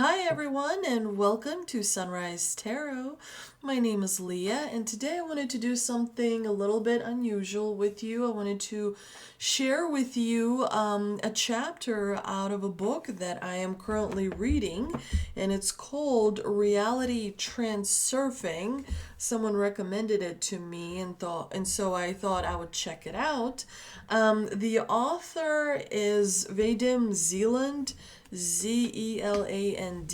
Hi, everyone, and welcome to Sunrise Tarot. My name is Leah, and today I wanted to do something a little bit unusual with you. I wanted to share with you a chapter out of a book that I am currently reading, and it's called Reality Transurfing. Someone recommended it to me, and so I thought I would check it out. The author is Vadim Zealand. Zealand.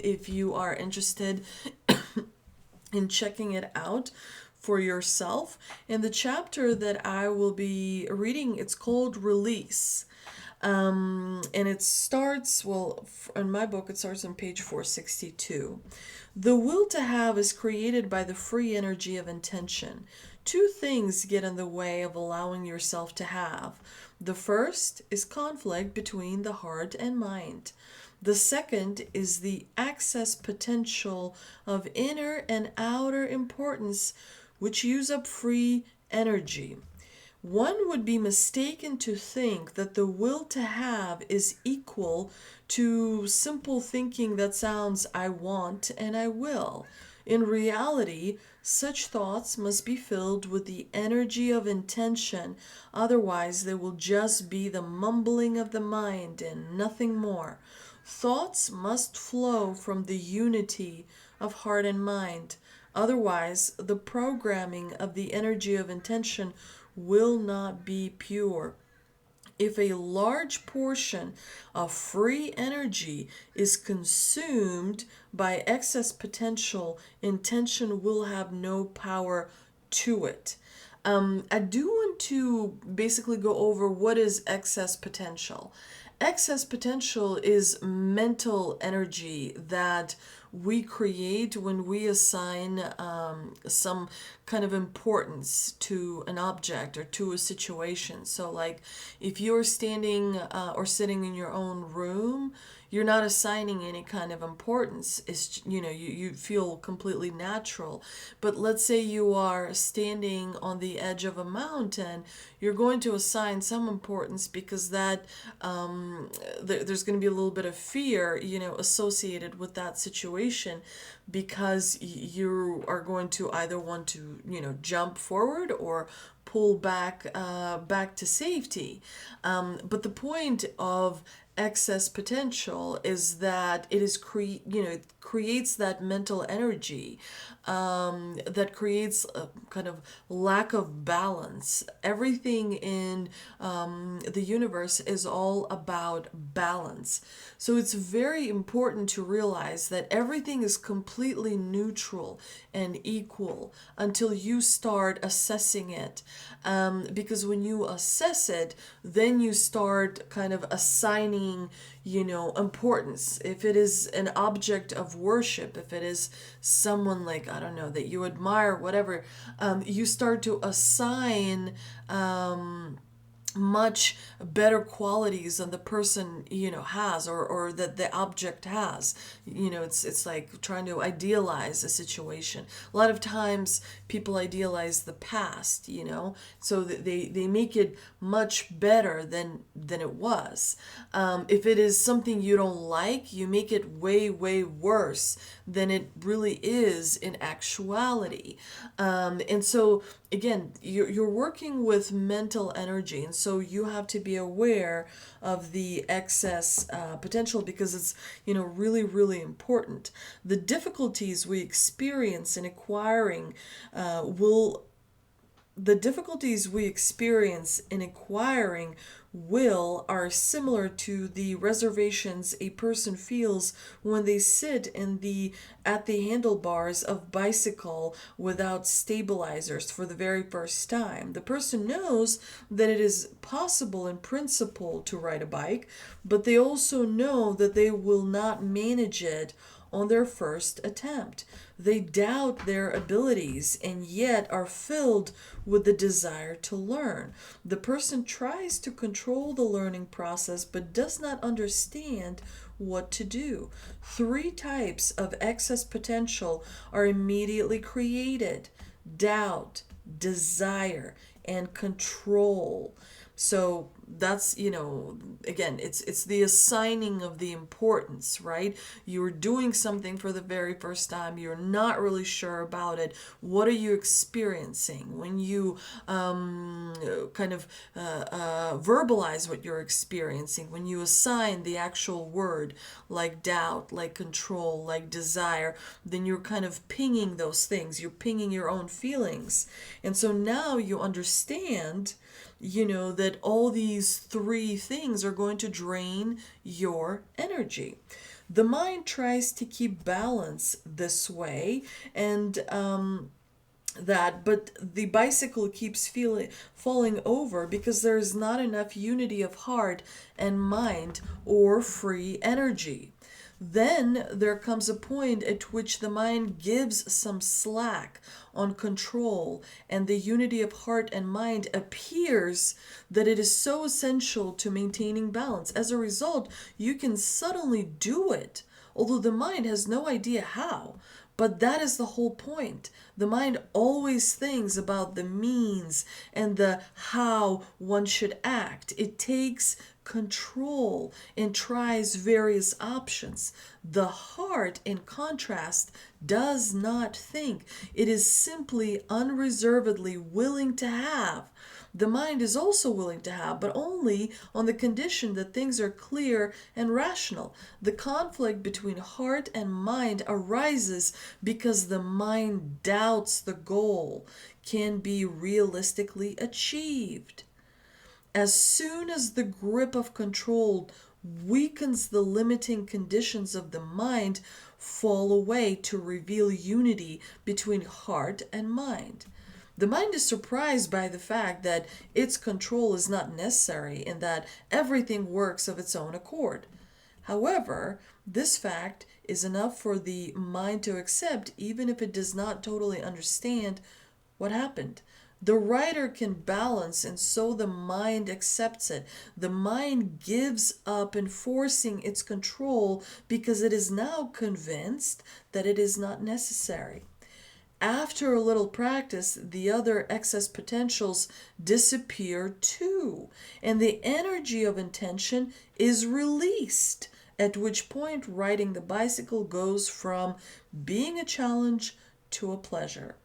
If you are interested in checking it out for yourself. And the chapter that I will be reading, it's called Release. And it starts, well, in my book, it starts on page 462. The will to have is created by the free energy of intention. Two things get in the way of allowing yourself to have. The first is conflict between the heart and mind. The second is the access potential of inner and outer importance, which use up free energy. One would be mistaken to think that the will to have is equal to simple thinking that sounds, I want and I will. In reality, such thoughts must be filled with the energy of intention, otherwise, they will just be the mumbling of the mind and nothing more. Thoughts must flow from the unity of heart and mind. Otherwise, the programming of the energy of intention will not be pure. If a large portion of free energy is consumed by excess potential, intention will have no power to it. I do want to basically go over what is excess potential. Excess potential is mental energy that we create when we assign some kind of importance to an object or to a situation. So, like if you're standing or sitting in your own room, you're not assigning any kind of importance. It's, you feel completely natural. But let's say you are standing on the edge of a mountain, you're going to assign some importance because that there's going to be a little bit of fear, associated with that situation, because you are going to either want to, jump forward or pull back to safety. But the point of excess potential is that it creates that mental energy that creates a kind of lack of balance. Everything in the universe is all about balance. So it's very important to realize that everything is completely neutral and equal until you start assessing it. Because when you assess it, then you start kind of assigning, importance. If it is an object of worship, if it is someone, like, I don't know, that you admire, whatever, you start to assign much better qualities than the person has, or that the object has. It's like trying to idealize a situation. A lot of times people idealize the past, so that they make it much better than it was. If it is something you don't like, you make it way worse than it really is in actuality. And so again, you're working with mental energy, and so you have to be aware of the excess potential, because it's really important. The difficulties we experience in acquiring will the difficulties we experience in acquiring will are similar to the reservations a person feels when they sit at the handlebars of bicycle without stabilizers for the very first time. The person knows that it is possible in principle to ride a bike, but they also know that they will not manage it on their first attempt. They doubt their abilities and yet are filled with the desire to learn. The person tries to control the learning process but does not understand what to do. Three types of excess potential are immediately created: doubt, desire, and control. So that's, again, it's the assigning of the importance, right? You're doing something for the very first time, you're not really sure about it. What are you experiencing when you kind of verbalize what you're experiencing, when you assign the actual word like doubt, like control, like desire? Then you're kind of pinging those things, you're pinging your own feelings. And so now you understand, that all these three things are going to drain your energy. The mind tries to keep balance this way, and but the bicycle keeps falling over because there is not enough unity of heart and mind or free energy. Then there comes a point at which the mind gives some slack on control, and the unity of heart and mind appears that it is so essential to maintaining balance. As a result, you can suddenly do it, although the mind has no idea how. But that is the whole point. The mind always thinks about the means and the how one should act. It takes control and tries various options. The heart, in contrast, does not think. It is simply unreservedly willing to have. The mind is also willing to have, but only on the condition that things are clear and rational. The conflict between heart and mind arises because the mind doubts the goal can be realistically achieved. As soon as the grip of control weakens, the limiting conditions of the mind fall away to reveal unity between heart and mind. The mind is surprised by the fact that its control is not necessary and that everything works of its own accord. However, this fact is enough for the mind to accept, even if it does not totally understand what happened. The writer can balance, and so the mind accepts it. The mind gives up enforcing its control because it is now convinced that it is not necessary. After a little practice, the other excess potentials disappear too, and the energy of intention is released, at which point riding the bicycle goes from being a challenge to a pleasure.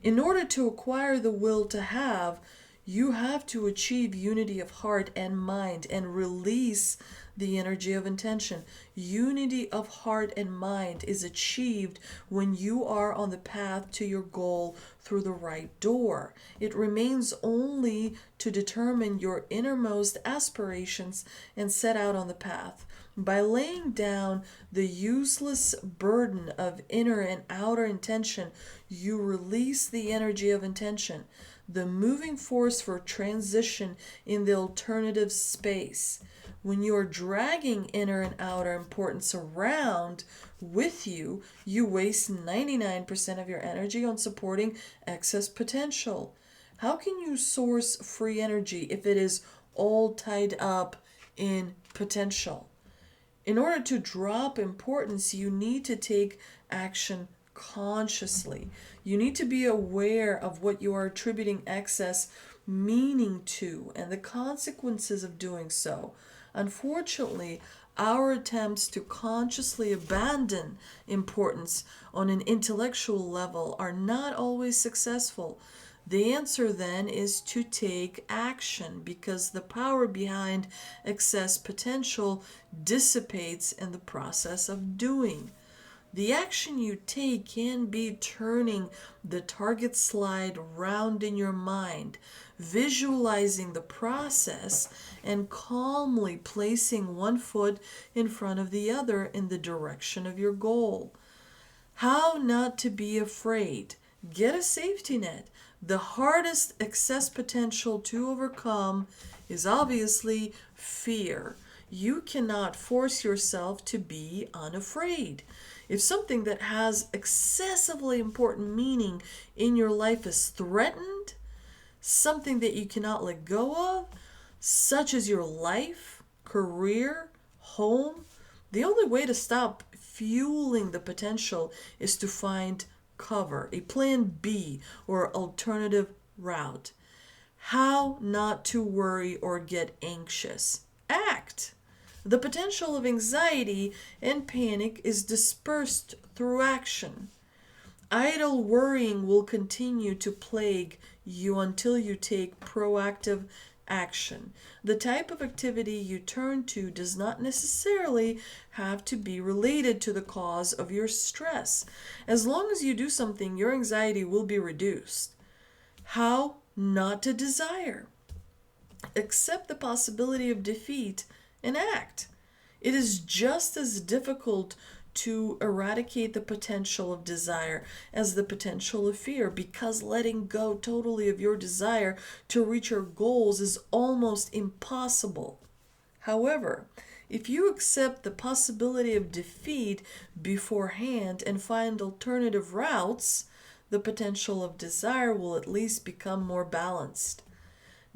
In order to acquire the will to have, you have to achieve unity of heart and mind and release the energy of intention. Unity of heart and mind is achieved when you are on the path to your goal through the right door. It remains only to determine your innermost aspirations and set out on the path. By laying down the useless burden of inner and outer intention, you release the energy of intention, the moving force for transition in the alternative space. When you are dragging inner and outer importance around with you, you waste 99% of your energy on supporting excess potential. How can you source free energy if it is all tied up in potential? In order to drop importance, you need to take action consciously. You need to be aware of what you are attributing excess meaning to and the consequences of doing so. Unfortunately, our attempts to consciously abandon importance on an intellectual level are not always successful. The answer then is to take action because the power behind excess potential dissipates in the process of doing. The action you take can be turning the target slide round in your mind, visualizing the process, and calmly placing one foot in front of the other in the direction of your goal. How not to be afraid? Get a safety net. The hardest excess potential to overcome is obviously fear. You cannot force yourself to be unafraid. If something that has excessively important meaning in your life is threatened, something that you cannot let go of, such as your life, career, home, the only way to stop fueling the potential is to find cover, a plan B or alternative route. How not to worry or get anxious. Act. The potential of anxiety and panic is dispersed through action. Idle worrying will continue to plague you until you take proactive action. The type of activity you turn to does not necessarily have to be related to the cause of your stress. As long as you do something, your anxiety will be reduced. How not to desire. Accept the possibility of defeat and act. It is just as difficult to eradicate the potential of desire as the potential of fear, because letting go totally of your desire to reach your goals is almost impossible. However, if you accept the possibility of defeat beforehand and find alternative routes, the potential of desire will at least become more balanced.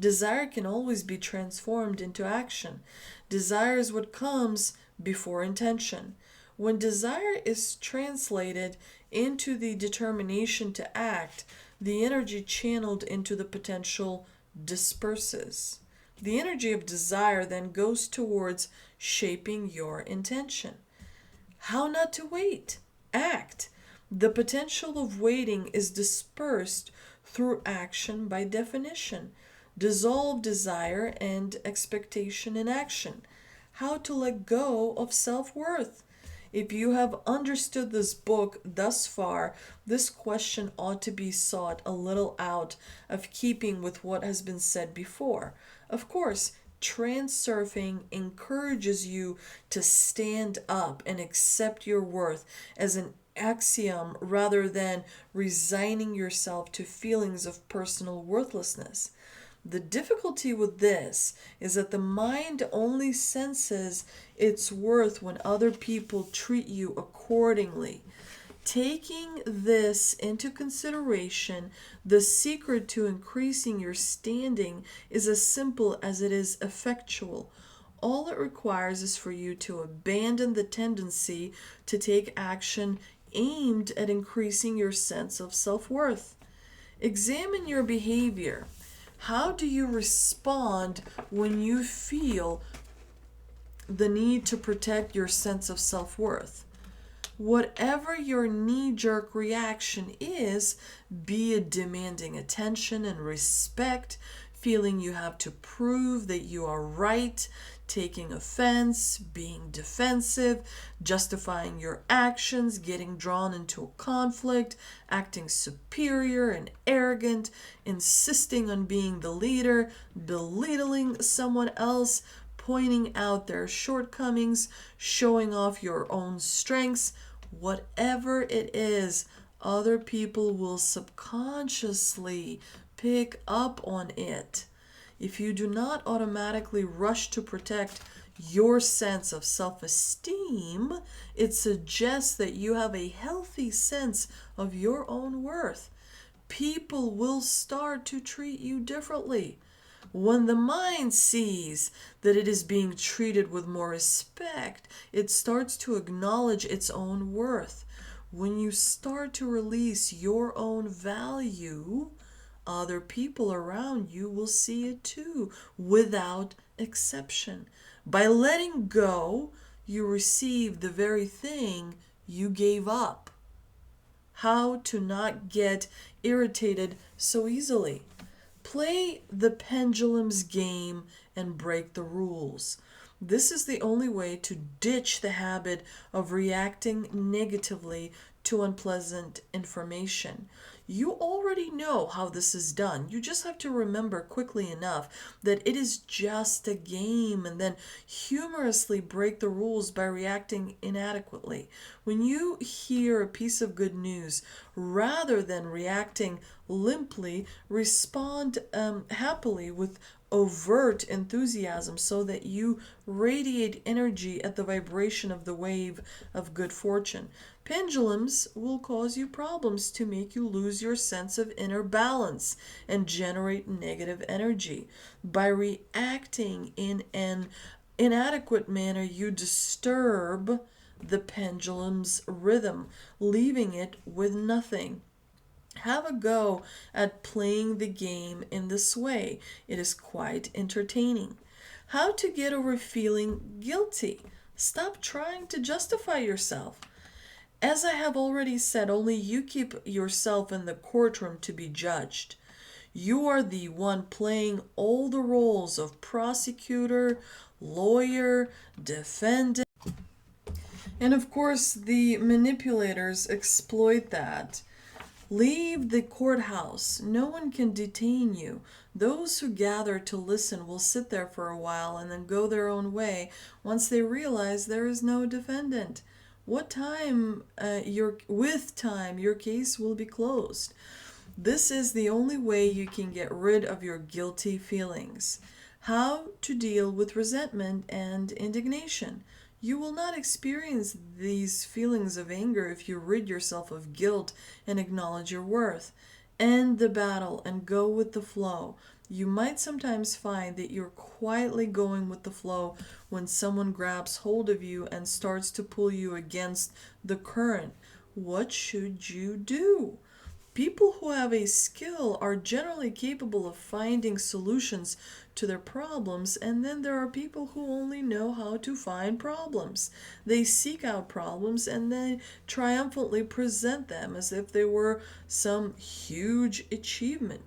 Desire can always be transformed into action. Desire is what comes before intention. When desire is translated into the determination to act, the energy channeled into the potential disperses. The energy of desire then goes towards shaping your intention. How not to wait? Act. The potential of waiting is dispersed through action by definition. Dissolve desire and expectation in action. How to let go of self-worth. If you have understood this book thus far, this question ought to be sought a little out of keeping with what has been said before. Of course, transurfing encourages you to stand up and accept your worth as an axiom rather than resigning yourself to feelings of personal worthlessness. The difficulty with this is that the mind only senses its worth when other people treat you accordingly. Taking this into consideration, the secret to increasing your standing is as simple as it is effectual. All it requires is for you to abandon the tendency to take action aimed at increasing your sense of self-worth. Examine your behavior. How do you respond when you feel the need to protect your sense of self-worth? Whatever your knee-jerk reaction is, be it demanding attention and respect, feeling you have to prove that you are right, taking offense, being defensive, justifying your actions, getting drawn into a conflict, acting superior and arrogant, insisting on being the leader, belittling someone else, pointing out their shortcomings, showing off your own strengths, whatever it is, other people will subconsciously pick up on it. If you do not automatically rush to protect your sense of self-esteem, it suggests that you have a healthy sense of your own worth. People will start to treat you differently. When the mind sees that it is being treated with more respect, it starts to acknowledge its own worth. When you start to release your own value, other people around you will see it too, without exception. By letting go, you receive the very thing you gave up. How to not get irritated so easily. Play the pendulum's game and break the rules. This is the only way to ditch the habit of reacting negatively to unpleasant information. You already know how this is done. You just have to remember quickly enough that it is just a game, and then humorously break the rules by reacting inadequately. When you hear a piece of good news, rather than reacting limply, respond happily with overt enthusiasm so that you radiate energy at the vibration of the wave of good fortune. Pendulums will cause you problems to make you lose your sense of inner balance and generate negative energy. By reacting in an inadequate manner, you disturb the pendulum's rhythm, leaving it with nothing. Have a go at playing the game in this way. It is quite entertaining. How to get over feeling guilty. Stop trying to justify yourself. As I have already said, only you keep yourself in the courtroom to be judged. You are the one playing all the roles of prosecutor, lawyer, defendant. And of course, the manipulators exploit that. Leave the courthouse. No one can detain you. Those who gather to listen will sit there for a while and then go their own way once they realize there is no defendant. With time, your case will be closed. This is the only way you can get rid of your guilty feelings. How to deal with resentment and indignation. You will not experience these feelings of anger if you rid yourself of guilt and acknowledge your worth. End the battle and go with the flow. You might sometimes find that you're quietly going with the flow when someone grabs hold of you and starts to pull you against the current. What should you do? People who have a skill are generally capable of finding solutions to their problems, and then there are people who only know how to find problems. They seek out problems and then triumphantly present them as if they were some huge achievement.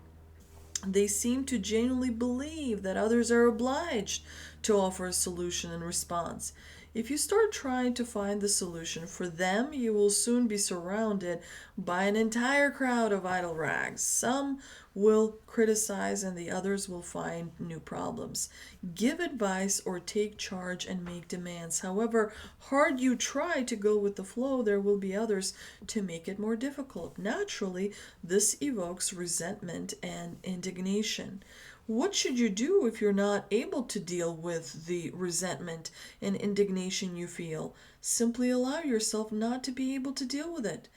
They seem to genuinely believe that others are obliged to offer a solution in response. If you start trying to find the solution for them, you will soon be surrounded by an entire crowd of idle rags. Some will criticize and the others will find new problems. Give advice or take charge and make demands. However hard you try to go with the flow, there will be others to make it more difficult. Naturally, this evokes resentment and indignation. What should you do if you're not able to deal with the resentment and indignation you feel? Simply allow yourself not to be able to deal with it.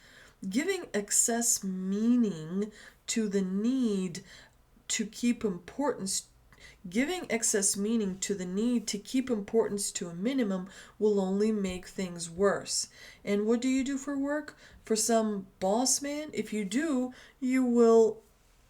Giving excess meaning to the need to keep importance Giving excess meaning to the need to keep importance to a minimum will only make things worse. And what do you do for work? For some boss man, if you do, you will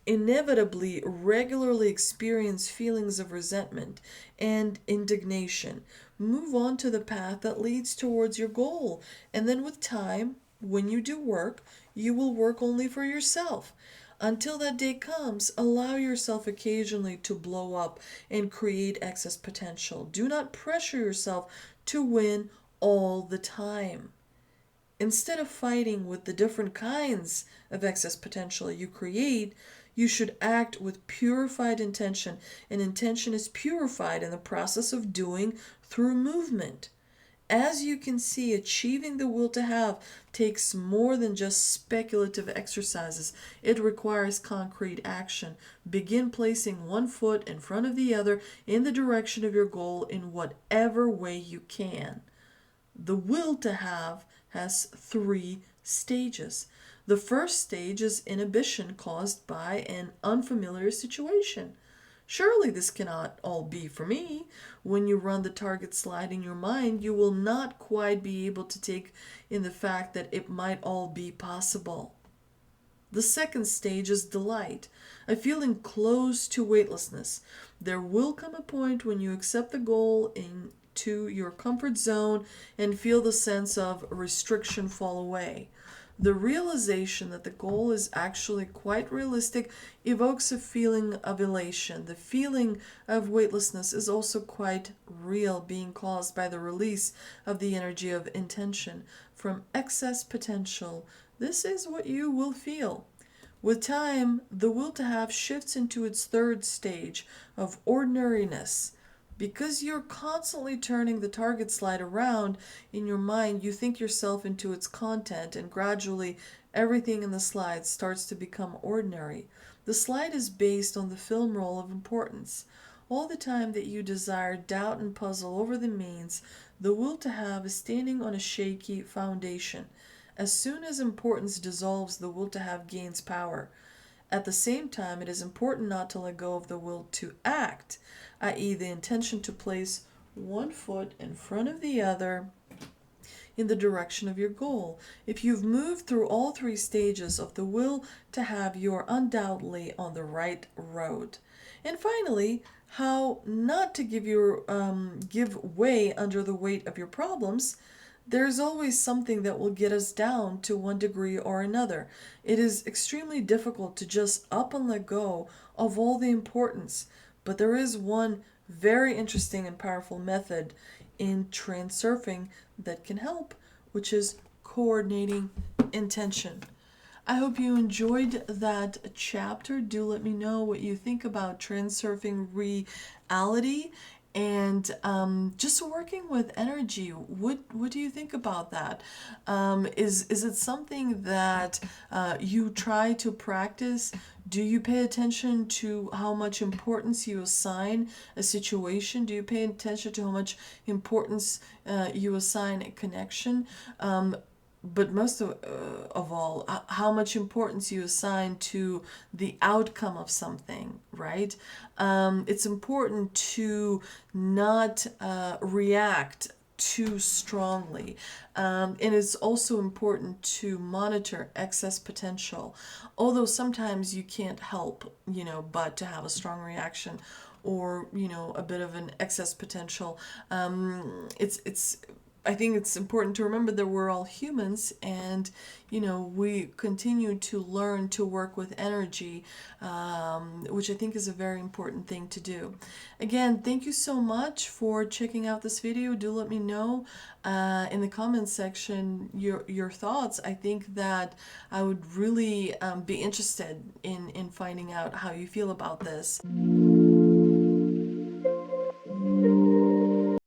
inevitably regularly experience feelings of resentment and indignation. Move on to the path that leads towards your goal. And then with time, when you do work, you will work only for yourself. Until that day comes, allow yourself occasionally to blow up and create excess potential. Do not pressure yourself to win all the time. Instead of fighting with the different kinds of excess potential you create, you should act with purified intention, and intention is purified in the process of doing through movement. As you can see, achieving the will to have takes more than just speculative exercises. It requires concrete action. Begin placing one foot in front of the other in the direction of your goal in whatever way you can. The will to have has 3 stages. The first stage is inhibition caused by an unfamiliar situation. Surely this cannot all be for me. When you run the target slide in your mind, you will not quite be able to take in the fact that it might all be possible. The second stage is delight, a feeling close to weightlessness. There will come a point when you accept the goal into your comfort zone and feel the sense of restriction fall away. The realization that the goal is actually quite realistic evokes a feeling of elation. The feeling of weightlessness is also quite real, being caused by the release of the energy of intention from excess potential. This is what you will feel. With time, the will to have shifts into its third stage of ordinariness. Because you're constantly turning the target slide around in your mind, you think yourself into its content, and gradually everything in the slide starts to become ordinary. The slide is based on the film roll of importance. All the time that you desire, doubt, and puzzle over the means, the will to have is standing on a shaky foundation. As soon as importance dissolves, the will to have gains power. At the same time, it is important not to let go of the will to act, i.e., the intention to place one foot in front of the other in the direction of your goal. If you've moved through all three stages of the will to have, you're undoubtedly on the right road. And finally, how not to give way under the weight of your problems. There's always something that will get us down to one degree or another. It is extremely difficult to just up and let go of all the importance, but there is one very interesting and powerful method in transurfing that can help, which is coordinating intention. I hope you enjoyed that chapter. Do let me know what you think about transurfing reality and just working with energy. What do you think about that? Is it something that you try to practice? Do you pay attention to how much importance you assign a situation? Do you pay attention to how much importance you assign a connection? But most of all, how much importance you assign to the outcome of something, right? It's important to not react too strongly. And it's also important to monitor excess potential. Although sometimes you can't help, but to have a strong reaction or, a bit of an excess potential. It's I think it's important to remember that we're all humans and, we continue to learn to work with energy, which I think is a very important thing to do. Again, thank you so much for checking out this video. Do let me know in the comments section your thoughts. I think that I would really be interested in finding out how you feel about this.